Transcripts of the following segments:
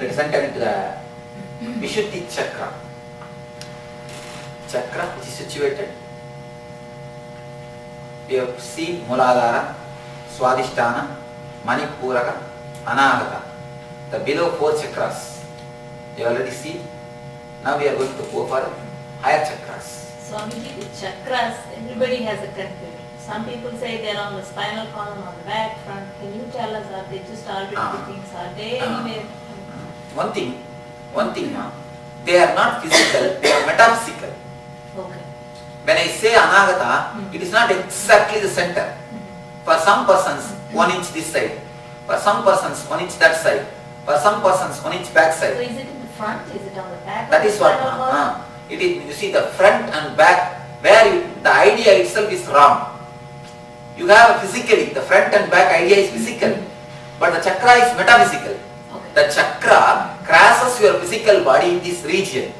Let us enter into the Vishuddhi Chakra. Chakra which is situated. We have seen Muladhara, Swadhisthana, Manipuraka, Anahata. The below 4 chakras. You already see. Now we are going to go for higher chakras. Swamiji, the chakras, everybody has a confusion. Some people say they are on the spinal column, on the back, front. Can you tell us, are they just arbitrary things? Are they anywhere? One thing, they are not physical, they are metaphysical. Okay. When I say Anahata, it is not exactly the center. For some persons, 1 inch this side. For some persons, 1 inch that side. For some persons, 1 inch back So side. is it in the front? Is it on the back? That is what. It is. You see the front and back, where the idea itself is wrong. You have physically the front and back idea is physical, but the chakra is metaphysical. Okay. The chakra crosses your physical body in this region.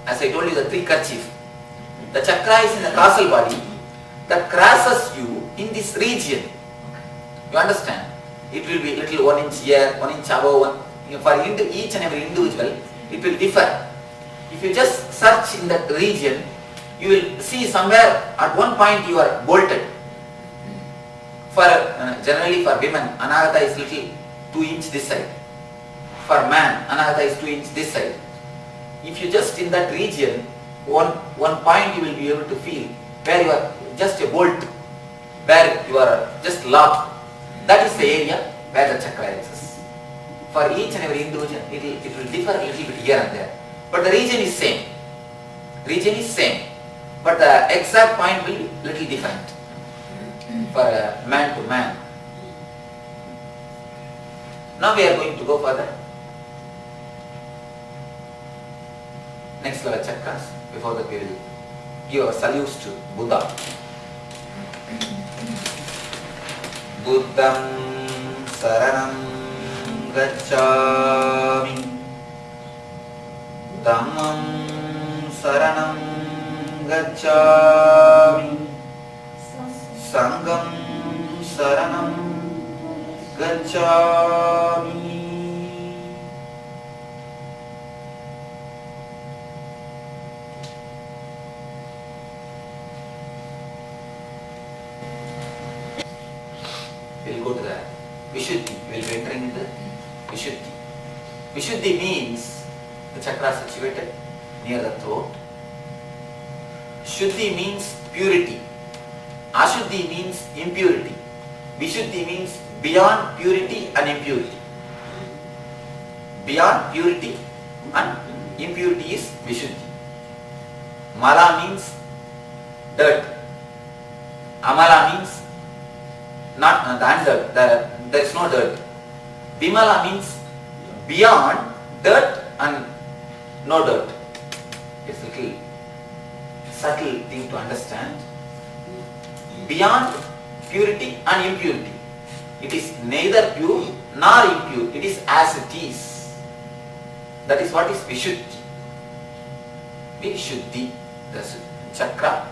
As I told you, the 3 kerchief. The chakra is in the causal body that crosses you in this region. You understand? It will be little 1 inch here, 1 inch above one. For each and every individual, it will differ. If you just search in that region, you will see somewhere at one point you are bolted. For generally for women, Anahata is little 2 inch this side. For man, Anahata is 2 inch this side. If you just in that region, one point you will be able to feel where you are just a bolt, where you are just locked. That is the area where the chakra exists. For each and every individual, it will differ a little bit here and there. But the region is same. Region is same. But the exact point will be little different. For man to man. Now we are going to go further. Next level chakras. Before that we will give our salutes to Buddha. Buddham Saranam Gacchami Dhammam Saranam Gacchami Sangam Saranam Gacchami. We will go to the Vishuddhi. We will be entering into Vishuddhi. Vishuddhi means the chakra situated near the throat. Shuddhi means purity. Ashuddhi means impurity. Vishuddhi means beyond purity and impurity. Beyond purity and impurity is Vishuddhi. Mala means dirt. Amala means not the undirt. There is no dirt. Vimala means beyond dirt and no dirt. It's a little subtle thing to understand. Beyond purity and impurity. It is neither pure nor impure. It is as it is. That is what is Vishuddhi. Vishuddhi, the chakra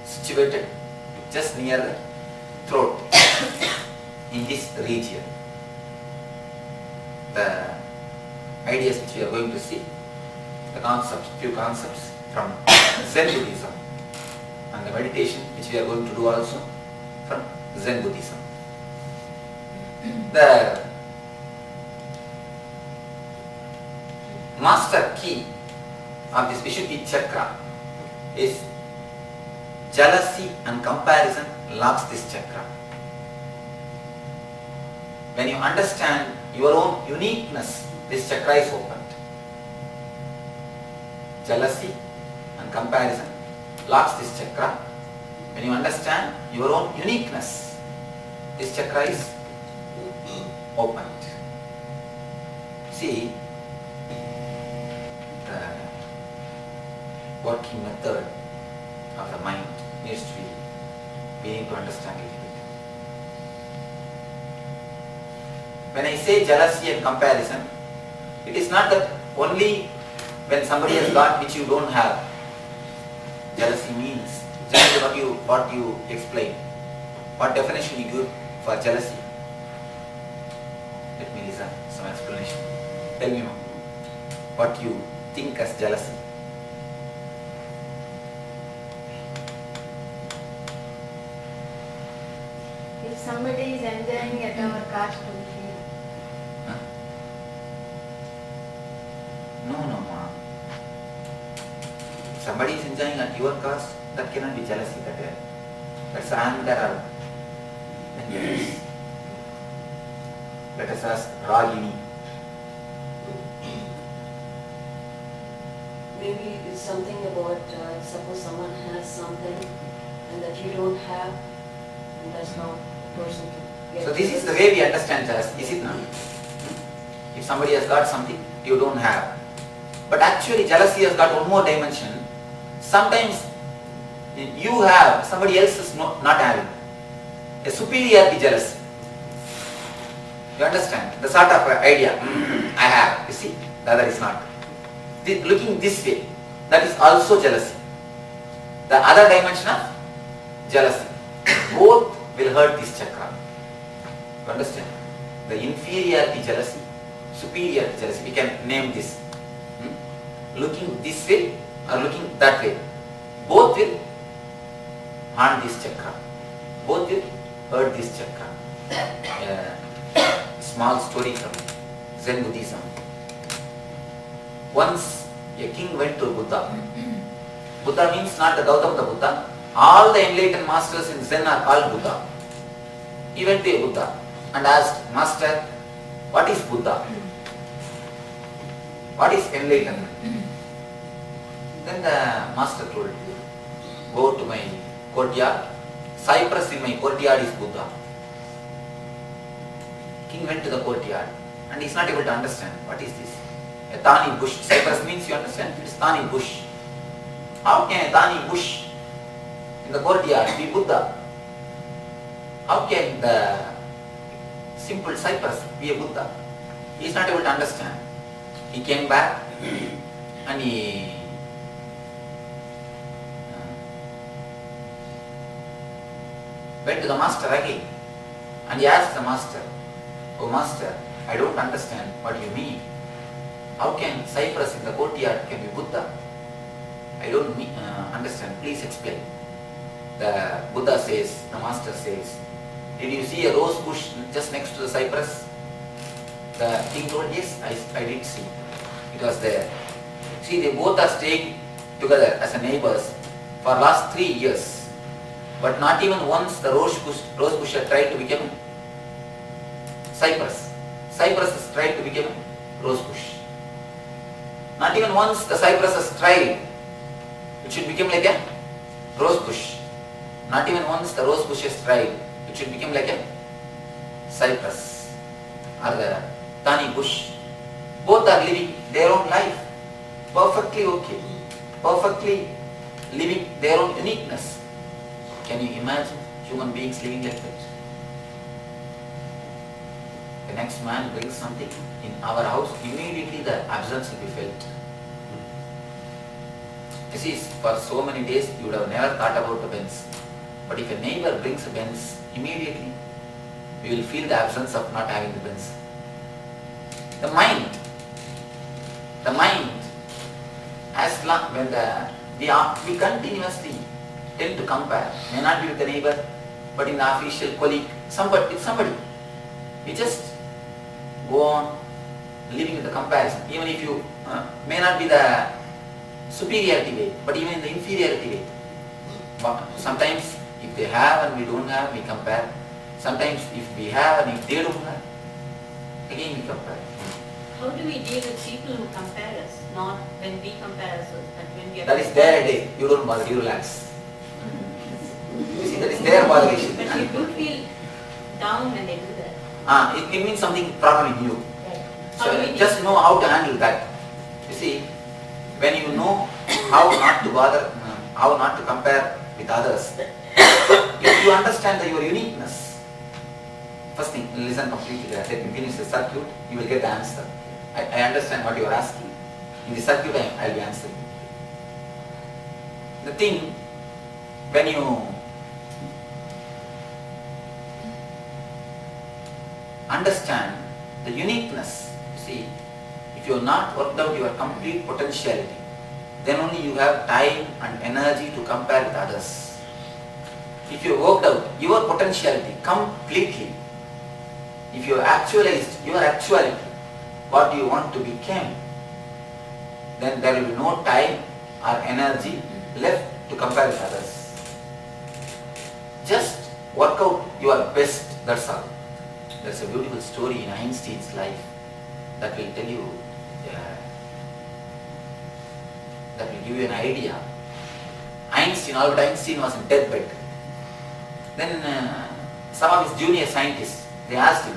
situated just near the throat in this region. The ideas which we are going to see, the concepts, few concepts from Zen Buddhism, and the meditation which we are going to do also from Zen Buddhism. The master key of this Vishuddhi chakra is jealousy and comparison locks this chakra. When you understand your own uniqueness, this chakra is opened. Jealousy and comparison locks this chakra. When you understand your own uniqueness, this chakra is opened. See, the working method of the mind needs to be, we need to understand it. When I say jealousy and comparison, it is not that only when somebody has got which you don't have. Jealousy means generally what you explain. What definition you give for jealousy? Let me listen some explanation. Tell me what you think as jealousy. If somebody is enjoying at our cost, we feel. Huh? No, ma. If somebody is enjoying at your cost, that cannot be jealousy. That's anger. Let us ask Ragini. Maybe it's something about, suppose someone has something and that you don't have, and that's how the person can get. So this is the way we understand jealousy, is it not? If somebody has got something you don't have. But actually jealousy has got one more dimension. Sometimes you have, somebody else is not having. A superiority jealousy. You understand? The sort of idea, I have, you see, the other is not. Looking this way, that is also jealousy. The other dimension of jealousy. Both will hurt this chakra. You understand? The inferiority jealousy, superiority jealousy, we can name this. Looking this way or looking that way. Both will harm this chakra. Both will hurt this chakra. Small story from Zen Buddhism. Once a king went to Buddha. Buddha means not the Gautama the Buddha. All the enlightened masters in Zen are called Buddha. He went to a Buddha and asked, Master, what is Buddha? What is enlightenment? Then the master told, go to my courtyard. Cypress in my courtyard is Buddha. King went to the courtyard and he is not able to understand what is this. A thorny bush. Cypress means, you understand? It is thorny bush. How can a thorny bush in the courtyard be Buddha? How can the simple cypress be a Buddha? He is not able to understand. He came back and he went to the master again and he asked the master, oh master, I don't understand what you mean. How can cypress in the courtyard can be Buddha? I don't understand. Please explain. The Buddha says, the master says, did you see a rose bush just next to the cypress? The king told, yes, I did see. It was there. See, they both are staying together as neighbors for last 3 years. But not even once the rose bush had tried to become cypress. Cypress has tried to become rose bush. Not even once the cypress has tried it should become like a rose bush. Not even once the rose bush has tried it should become like a cypress or the thorny bush. Both are living their own life perfectly okay, perfectly living their own uniqueness. Can you imagine human beings living like that? The next man brings something in our house, immediately the absence will be felt. This is, for so many days you would have never thought about the Benz. But if a neighbor brings a Benz, immediately we will feel the absence of not having the Benz. The mind, as long when we continuously tend to compare, may not be with the neighbor, but in the official colleague, with somebody. We just go on living with the comparison, even if you may not be the superiority way, but even in the inferiority way. But sometimes if they have and we don't have, we compare. Sometimes if we have and if they don't have, again we compare. How do we deal with people who compare us? Not when we compare ourselves, but when we are. That is their day. You don't bother, you relax. You see, that is their botheration. But you do feel down when they do that. It means something problem in you. How do we So deal? just know how to handle that. You see, when you know how not to bother, how not to compare with others, if you understand your uniqueness, first thing, listen completely. I said, you finish the circuit, you will get the answer. I understand what you are asking. In the circuit, I will be answering. The thing, when you understand the uniqueness, you see, if you have not worked out your complete potentiality, then only you have time and energy to compare with others. If you worked out your potentiality completely, if you have actualized your actuality, what you want to become, then there will be no time or energy left to compare with others. Just work out your best, that's all. There's a beautiful story in Einstein's life that will tell you, that will give you an idea. Albert Einstein was in deathbed. Then some of his junior scientists, they asked him,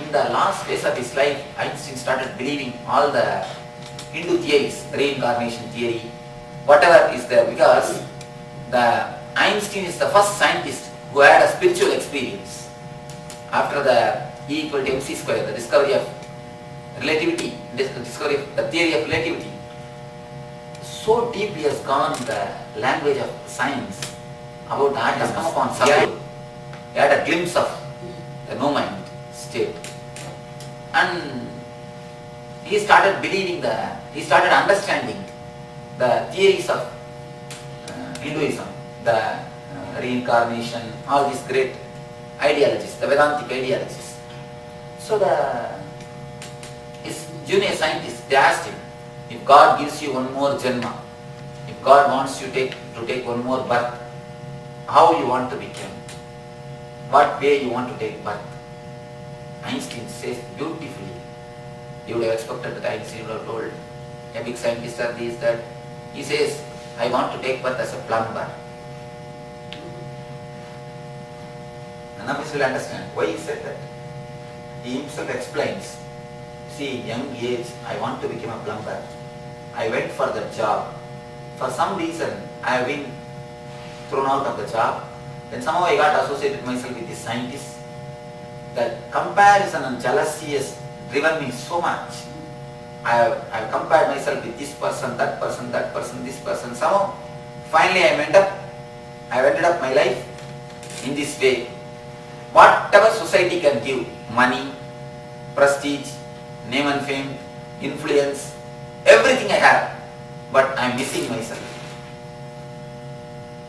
in the last phase of his life, Einstein started believing all the Hindu theories, reincarnation theory, whatever is there, because Einstein is the first scientist who had a spiritual experience. After the E equal to mc square, the discovery of relativity, discovery of the theory of relativity, so deeply has gone the language of science about the atom has come upon subtle. He had a glimpse of the no mind state. And he started understanding the theories of Hinduism, the reincarnation, all these great ideologies, the Vedantic ideologies. So his junior scientists, they asked him, if God gives you one more janma, if God wants you to take one more birth, how you want to become? What way you want to take birth? Einstein says beautifully. You would have expected that Einstein would have told a big scientist or this, that. He says, I want to take birth as a plumber. None of us will understand why he said that. He himself explains, see, young age, I want to become a plumber. I went for the job. For some reason, I have been thrown out of the job. Then somehow I got associated myself with this scientist. The comparison and jealousy has driven me so much. I have compared myself with this person, that person, this person. Somehow, finally I ended up my life in this way. Whatever society can give, money, prestige, name and fame, influence, everything I have, but I am missing myself.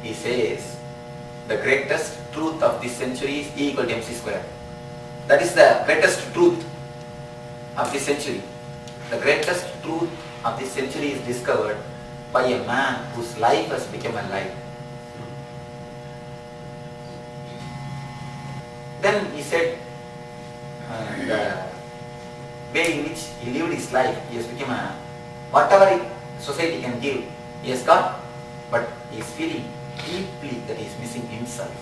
He says, the greatest truth of this century is E equal to mc square. That is the greatest truth of this century. The greatest truth of this century is discovered by a man whose life has become a lie. Then he said, the way in which he lived his life, he has become whatever society can give, he has got, but he is feeling deeply that he is missing himself.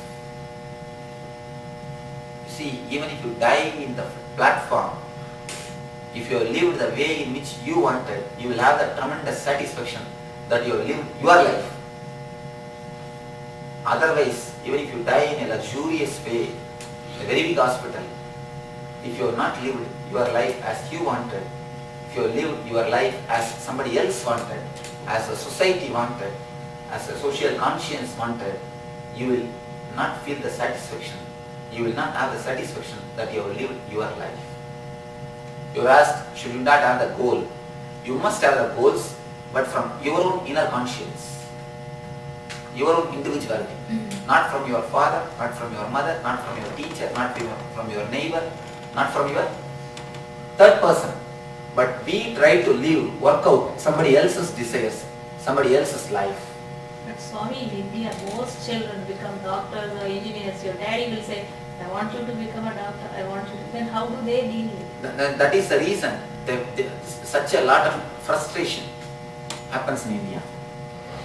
You see, even if you die in the platform, if you have lived the way in which you wanted, you will have the tremendous satisfaction that you have lived your life. Otherwise, even if you die in a luxurious way, a very big hospital, if you have not lived your life as you wanted, if you have lived your life as somebody else wanted, as a society wanted, as a social conscience wanted, you will not feel the satisfaction. You will not have the satisfaction that you have lived your life. You asked, should you not have the goal? You must have the goals, but from your own inner conscience, your own individuality, not from your father, not from your mother, not from your teacher, not from your neighbor, not from your third person. But we try to live, work out somebody else's desires, somebody else's life. But Swami, in India, most children become doctors or engineers. Your daddy will say, I want you to become a doctor, I want you to. Then how do they deal with it? That is the reason such a lot of frustration happens in India.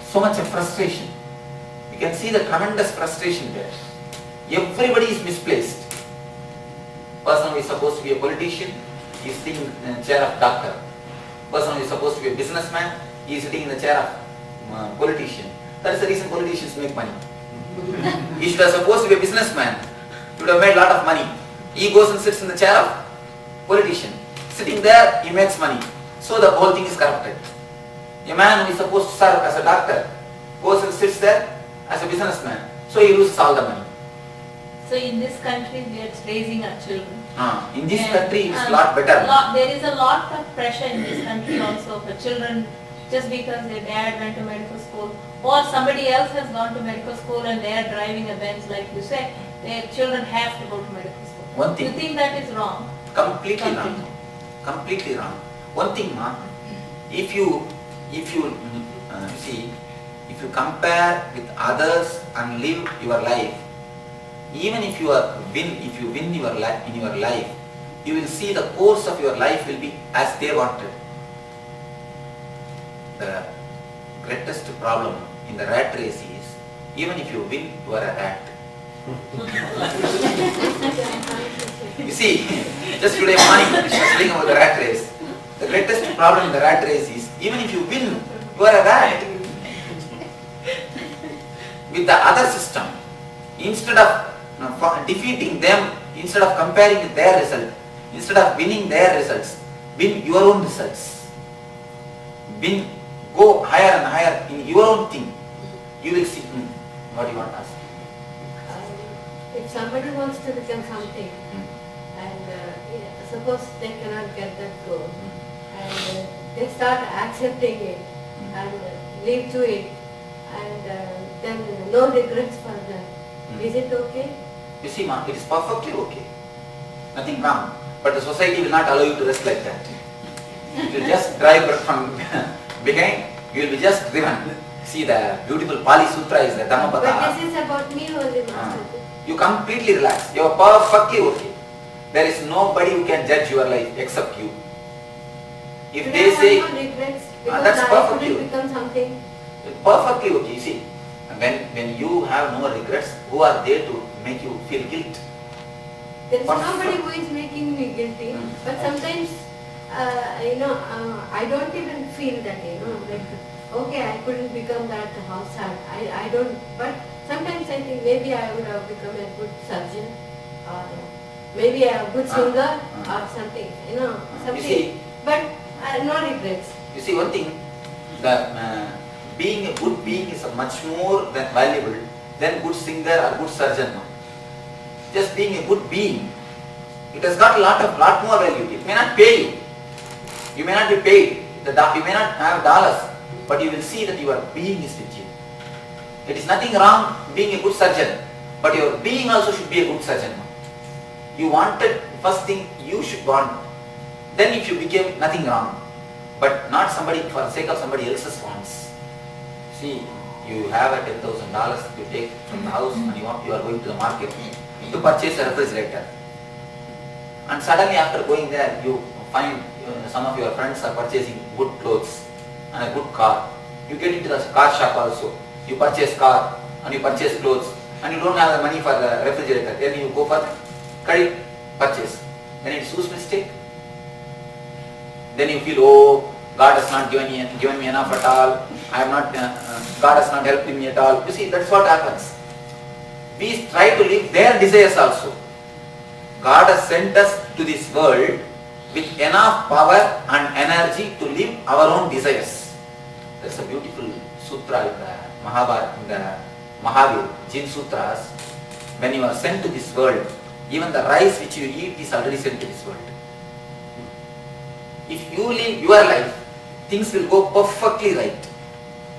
So much of frustration. You can see the tremendous frustration there. Everybody is misplaced. Person who is supposed to be a politician, he is sitting in the chair of doctor. Person who is supposed to be a businessman, he is sitting in the chair of politician. That is the reason politicians make money. He should have supposed to be a businessman. He would have made a lot of money. He goes and sits in the chair of politician. Sitting there, he makes money. So the whole thing is corrupted. A man who is supposed to serve as a doctor goes and sits there as a businessman. So he loses all the money. So in this country, we are raising our children. In this And, country, it's lot better. There is a lot of pressure in this country also for children, just because their dad went to medical school, or somebody else has gone to medical school and they are driving a Benz, like you said, their children have to go to medical school. One thing. You think that is wrong? Completely wrong. Completely wrong. One thing, ma, if you see, if you compare with others and live your life, even if you win your life in your life, you will see the course of your life will be as they wanted. The greatest problem in the rat race is, even if you win, you are a rat. You see, just today morning, I was telling about the rat race. The greatest problem in the rat race is, even if you win, you are a rat. With the other system, instead of defeating them, instead of comparing with their result, instead of winning their results, win your own results. Go higher and higher in your own thing. You will see. What do you want to ask? If somebody wants to become something, and suppose they cannot get that goal, and they start accepting it and live to it, and then no regrets for that. Is it okay? You see, ma, it is perfectly okay. Nothing wrong. But the society will not allow you to rest like that. It will just drive from behind, you will be just driven. See, the beautiful Pali Sutra is the Dhammapada. But this is about me only, Master. You completely relax. You are perfectly okay. There is nobody who can judge your life except you. If Should they I say, have no regrets because that's I perfectly couldn't become something? perfectly okay. You see, when you have no regrets, who are there to make you feel guilt? There is Perfect. nobody who is making me guilty, but sometimes, I don't even feel that, like, okay, I couldn't become that house hand. I don't, but sometimes I think maybe I would have become a good surgeon, or maybe a good singer, or something, something. see- but no regrets. You see, one thing, being a good being is much more than valuable than good singer or good surgeon. No? Just being a good being, it has got lot more value. It may not pay you. You may not be paid. You may not have dollars, but you will see that your being is with you. It is nothing wrong being a good surgeon, but your being also should be a good surgeon. You wanted, first thing you should want. Then if you became, nothing wrong. But not somebody for the sake of somebody else's wants. See, you have a $10,000 you take from the house and you are going to the market to purchase a refrigerator. And suddenly after going there, you find some of your friends are purchasing good clothes and a good car. You get into the car shop also. You purchase car and you purchase clothes and you don't have the money for the refrigerator. Then you go for credit purchase. Then it's whose mistake? Then you feel, oh, God has not given me enough at all. I am not. God has not helped me at all. You see, that's what happens. We try to live their desires also. God has sent us to this world with enough power and energy to live our own desires. That's a beautiful sutra in the Mahabharata, in the Mahavir, Jin Sutras. When you are sent to this world, even the rice which you eat is already sent to this world. If you live your life, things will go perfectly right.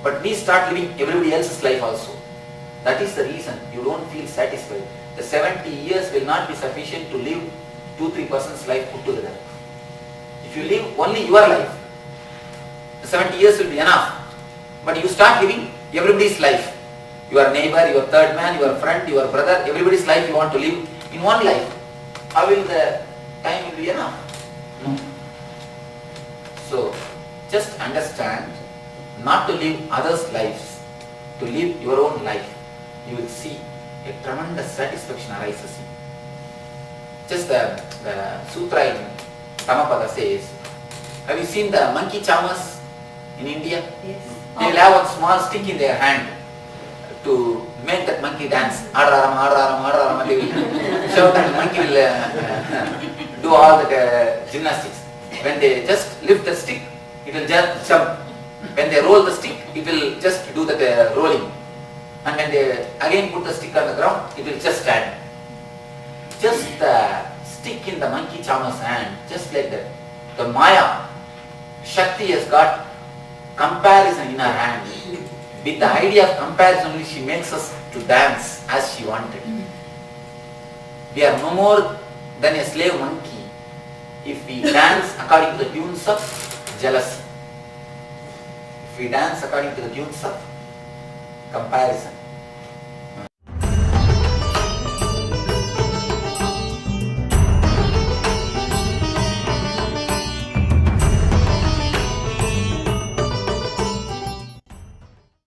But we start living everybody else's life also. That is the reason you don't feel satisfied. The 70 years will not be sufficient to live 2-3 persons' life put together. If you live only your life, the 70 years will be enough. But you start living everybody's life. Your neighbor, your third man, your friend, your brother, everybody's life you want to live in one life. How will the time will be enough? No. So, just understand, not to live others' lives, to live your own life. You will see a tremendous satisfaction arises. Just the sutra in Dhammapada says, have you seen the monkey charmers in India? Yes. They will have a small stick in their hand to make that monkey dance. Adararam, adararam, adararam. They will shout and the monkey will do all the gymnastics. When they just lift the stick, it will just jump. When they roll the stick, it will just do the rolling. And when they again put the stick on the ground, it will just stand. Just the stick in the monkey charmer's hand, just like that. The Maya, Shakti has got comparison in her hand. With the idea of comparison only she makes us to dance as she wanted. We are no more than a slave monkey if we dance according to the tunes of jealousy. If we dance according to the tunes of comparison.